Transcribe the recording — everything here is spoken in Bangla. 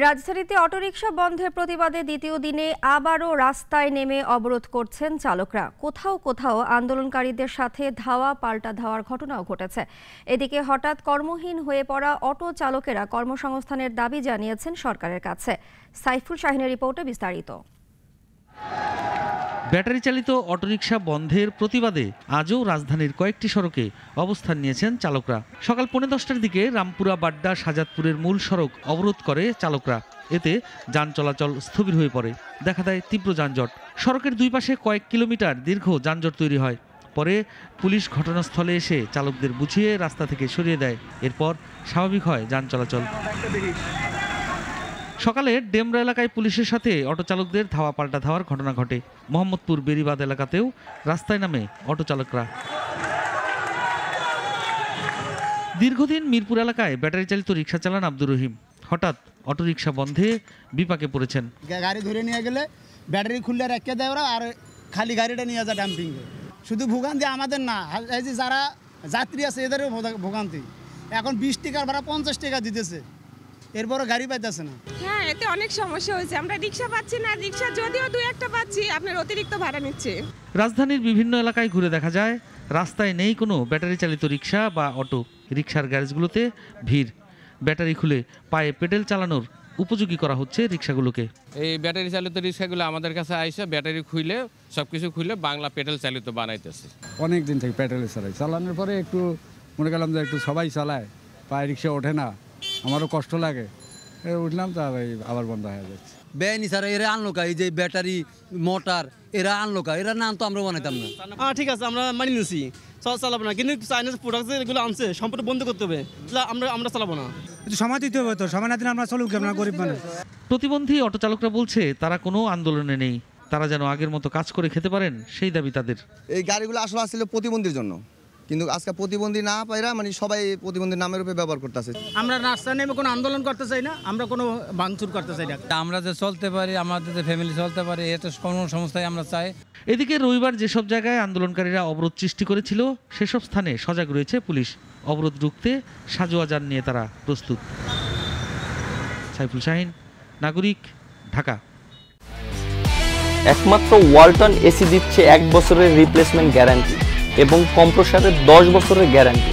রাজধানীতে অটোরিকশা বন্ধের প্রতিবাদে দ্বিতীয় দিনে আবারও রাস্তায় নেমে অবরোধ করছেন চালকরা। কোথাও কোথাও আন্দোলনকারীদের সাথে ধাওয়া পাল্টা ধাওয়ার ঘটনাও ঘটেছে। এদিকে হঠাৎ কর্মহীন হয়ে পড়া অটো চালকেরা কর্মসংস্থানের দাবি জানিয়েছেন সরকারের কাছে। সাইফুল শাহিনের রিপোর্টে বিস্তারিত। ব্যাটারি চালিত অটোরিকশা বন্ধের প্রতিবাদে আজও রাজধানীর কয়েকটি সড়কে অবস্থান নিয়েছেন চালকরা। সকাল 10:45টার দিকে রামপুরা বাড্ডা শাহজাদপুরের মূল সড়ক অবরোধ করে চালকরা। এতে যান চলাচল স্থবির হয়ে পড়ে। দেখা দেয় তীব্র যানজট। সড়কের দুই পাশে কয়েক কিলোমিটার দীর্ঘ যানজট তৈরি হয়। পরে পুলিশ ঘটনাস্থলে এসে চালকদের বুঝিয়ে রাস্তা থেকে সরিয়ে দেয়। এরপর স্বাভাবিক হয় যান চলাচল। সকালে ডেমরা এলাকায় পুলিশের সাথে অটো চালকদের ধাওয়া পাল্টা ধাওয়ার ঘটনা ঘটে। মোহাম্মদপুর বেরিবাদ এলাকাতেও রাস্তায় নামে অটো চালকরা। দীর্ঘদিন মিরপুর এলাকায় ব্যাটারি চালিত রিক্সা চালান আব্দুর রহিম। হঠাৎ অটোরিকশা বন্ধে বিপাকে পড়েছেন। গাড়ি ধরে নিয়ে গেলে ব্যাটারি খুললে রেখে দেয় ওরা, আর খালি গাড়িটা নিয়ে যায় ডাম্পিংয়ে। শুধু ভোগান্তি আমাদের না, এই যে যারা যাত্রী আছে এদেরও ভোগান্তি। এখন 20 টাকার ভাড়া 50 টাকা দিতেছে, এরপরও গাড়ি পাইতেছে না। হ্যাঁ, এতে অনেক সমস্যা হয়েছে। আমরা রিক্সা পাচ্ছি না, রিক্সা যদিও 2-1টা পাচ্ছি, আপনার অতিরিক্ত ভাড়া নিচ্ছে। রাজধানীর বিভিন্ন এলাকায় ঘুরে দেখা যায় রাস্তায় নেই কোনো ব্যাটারি চালিত রিক্সা বা অটো। রিক্সার গ্যারেজগুলোতে ভিড়। ব্যাটারি খুলে পায়ে পেডেল চালানোর উপযোগী করা হচ্ছে রিক্সাগুলোকে। এই ব্যাটারি চালিত রিক্সাগুলো আমাদের কাছে আইসে ব্যাটারি খুলে সবকিছু খুলে বাংলা পেডেল চালিত বানাইতেছে। অনেক দিন থেকে পেডেল চালানোর পরে একটু মনে করলাম যে একটু সবাই চালায়, পায়ে রিক্সা ওঠে না, আমারও কষ্ট লাগে, উঠলাম তো আবার বন্ধ হয়ে যাচ্ছে। বেআইনি ছাড়া এরা আনলো কা, এই যে ব্যাটারি মোটর এরা আনলো কা, এরা নাম তো আমরা বানাইতাম না। ঠিক আছে, আমরা মানি নিছি, চালাবো না, কিন্তু চাইনিজ প্রোডাক্ট যেগুলো আনছে সম্পূর্ণ বন্ধ করতে হবে, আমরা চালাবো না। সময় দিতে হবে তো, সময় না দিলে আমরা চলুক, আমরা গরিব মানুষ। প্রতিবন্ধী অটো চালকরা বলছে তারা কোনো আন্দোলনে নেই, তারা যেন আগের মতো কাজ করে খেতে পারেন সেই দাবি তাদের। এই গাড়িগুলো আসলে আসলে প্রতিবন্ধীর জন্য, কিন্তু আজকে প্রতিবন্ধী না পাইরা মানে সবাই প্রতিবন্ধীর নামের উপরে ব্যবহার করতেছে। আমরা রাস্তা নেমে কোনো আন্দোলন করতে চাই না, আমরা কোনো ভাঙচুর করতে চাই না। আমরা যে চলতে পারি, আমাদের যে ফ্যামিলি চলতে পারে, এটা কর্মসংস্থায় আমরা চাই। এদিকে রবিবার যেসব জায়গায় আন্দোলনকারীরা অবরোধ সৃষ্টি করেছিল সেসব স্থানে সজাগ রয়েছে পুলিশ। অবরোধ রুখতে সাজোয়া যান নিয়ে তারা প্রস্তুত। সাইফুল শাহিন, নাগরিক, ঢাকা। একমাত্র ওয়ালটন এসি দিচ্ছে 1 বছরের রিপ্লেসমেন্ট গ্যারান্টি এবং কম্প্রেসারের 10 বছরের গ্যারান্টি।